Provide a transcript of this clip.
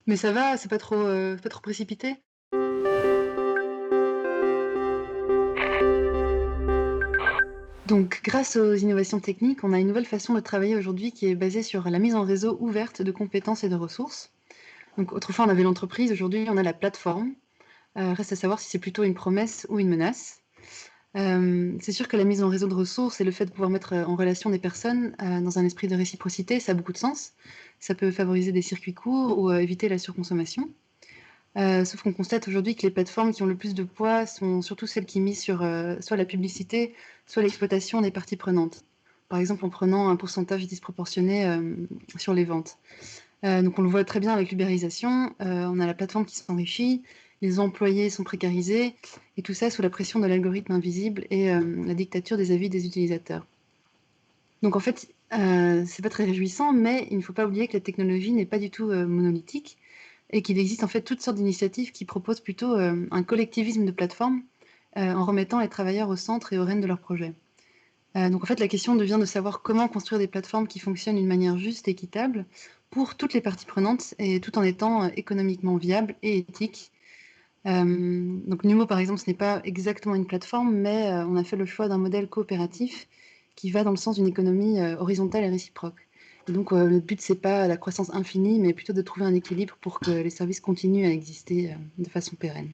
Mais ça va, c'est pas trop précipité? Donc, grâce aux innovations techniques, on a une nouvelle façon de travailler aujourd'hui qui est basée sur la mise en réseau ouverte de compétences et de ressources. Donc, autrefois, on avait l'entreprise, aujourd'hui, on a la plateforme. Reste à savoir si c'est plutôt une promesse ou une menace. C'est sûr que la mise en réseau de ressources et le fait de pouvoir mettre en relation des personnes dans un esprit de réciprocité, ça a beaucoup de sens. Ça peut favoriser des circuits courts ou éviter la surconsommation. Sauf qu'on constate aujourd'hui que les plateformes qui ont le plus de poids sont surtout celles qui misent sur, soit la publicité, soit l'exploitation des parties prenantes. Par exemple, en prenant un pourcentage disproportionné, sur les ventes. Donc on le voit très bien avec l'ubérisation, on a la plateforme qui s'enrichit, les employés sont précarisés et tout ça sous la pression de l'algorithme invisible et la dictature des avis des utilisateurs. Donc en fait, c'est pas très réjouissant, mais il ne faut pas oublier que la technologie n'est pas du tout, monolithique et qu'il existe en fait toutes sortes d'initiatives qui proposent plutôt, un collectivisme de plateformes, en remettant les travailleurs au centre et aux rênes de leurs projets. Donc en fait, la question devient de savoir comment construire des plateformes qui fonctionnent d'une manière juste et équitable pour toutes les parties prenantes et tout en étant, économiquement viable et éthique. Donc Numo, par exemple, ce n'est pas exactement une plateforme, mais on a fait le choix d'un modèle coopératif qui va dans le sens d'une économie, horizontale et réciproque. Et donc le but, c'est pas la croissance infinie, mais plutôt de trouver un équilibre pour que les services continuent à exister, de façon pérenne.